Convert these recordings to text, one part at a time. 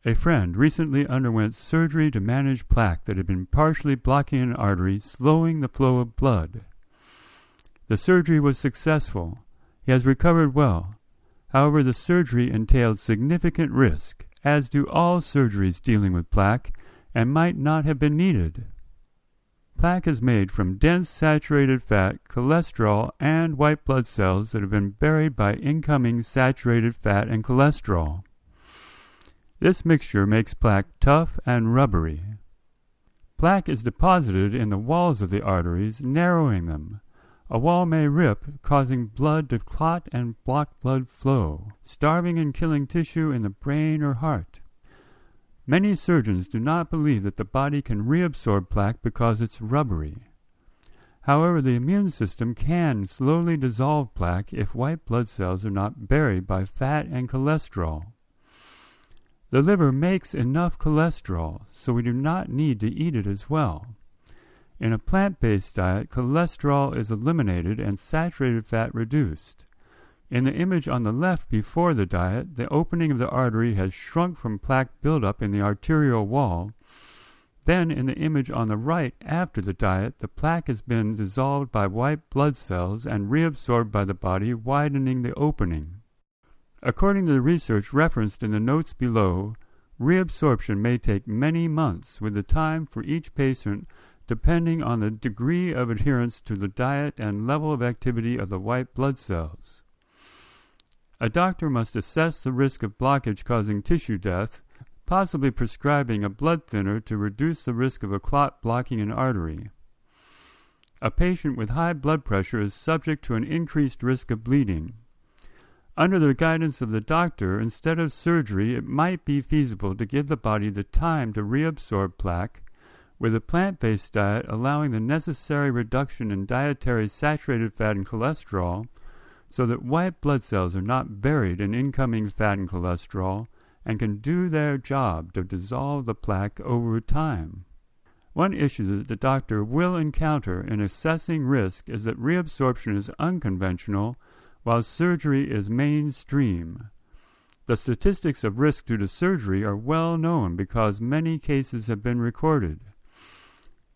A friend recently underwent surgery to manage plaque that had been partially blocking an artery, slowing the flow of blood. The surgery was successful. He has recovered well. However, the surgery entailed significant risk, as do all surgeries dealing with plaque, and might not have been needed. Plaque is made from dense saturated fat, cholesterol, and white blood cells that have been buried by incoming saturated fat and cholesterol. This mixture makes plaque tough and rubbery. Plaque is deposited in the walls of the arteries, narrowing them. A wall may rip, causing blood to clot and block blood flow, starving and killing tissue in the brain or heart. Many surgeons do not believe that the body can reabsorb plaque because it's rubbery. However, the immune system can slowly dissolve plaque if white blood cells are not buried by fat and cholesterol. The liver makes enough cholesterol, so we do not need to eat it as well. In a plant-based diet, cholesterol is eliminated and saturated fat reduced. In the image on the left before the diet, the opening of the artery has shrunk from plaque buildup in the arterial wall. Then, in the image on the right after the diet, the plaque has been dissolved by white blood cells and reabsorbed by the body, widening the opening. According to the research referenced in the notes below, reabsorption may take many months, with the time for each patient depending on the degree of adherence to the diet and level of activity of the white blood cells. A doctor must assess the risk of blockage causing tissue death, possibly prescribing a blood thinner to reduce the risk of a clot blocking an artery. A patient with high blood pressure is subject to an increased risk of bleeding. Under the guidance of the doctor, instead of surgery, it might be feasible to give the body the time to reabsorb plaque, with a plant-based diet allowing the necessary reduction in dietary saturated fat and cholesterol, so that white blood cells are not buried in incoming fat and cholesterol and can do their job to dissolve the plaque over time. One issue that the doctor will encounter in assessing risk is that reabsorption is unconventional while surgery is mainstream. The statistics of risk due to surgery are well known because many cases have been recorded.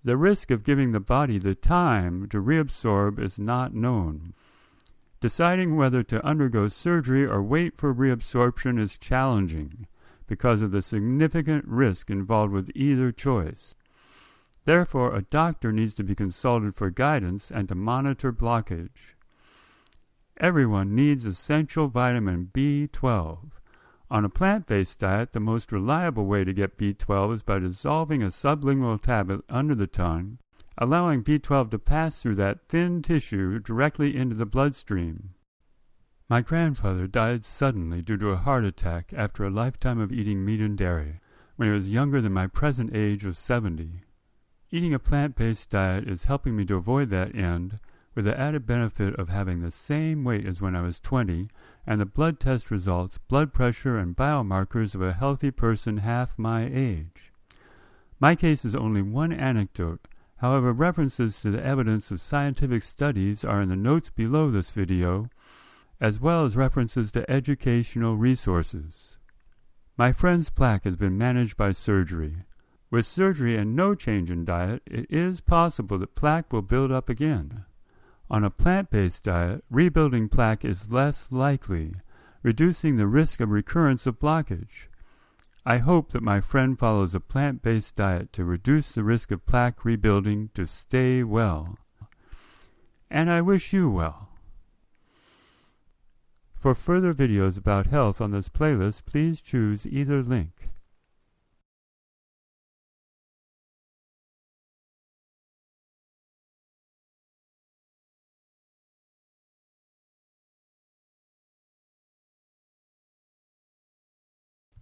The risk of giving the body the time to reabsorb is not known. Deciding whether to undergo surgery or wait for reabsorption is challenging because of the significant risk involved with either choice. Therefore, a doctor needs to be consulted for guidance and to monitor blockage. Everyone needs essential vitamin B12. On a plant-based diet, the most reliable way to get B12 is by dissolving a sublingual tablet under the tongue, allowing B12 to pass through that thin tissue directly into the bloodstream. My grandfather died suddenly due to a heart attack after a lifetime of eating meat and dairy, when he was younger than my present age of 70. Eating a plant-based diet is helping me to avoid that end, with the added benefit of having the same weight as when I was 20, and the blood test results, blood pressure, and biomarkers of a healthy person half my age. My case is only one anecdote. However, references to the evidence of scientific studies are in the notes below this video, as well as references to educational resources. My friend's plaque has been managed by surgery. With surgery and no change in diet, it is possible that plaque will build up again. On a plant-based diet, rebuilding plaque is less likely, reducing the risk of recurrence of blockage. I hope that my friend follows a plant-based diet to reduce the risk of plaque rebuilding to stay well. And I wish you well. For further videos about health on this playlist, please choose either link.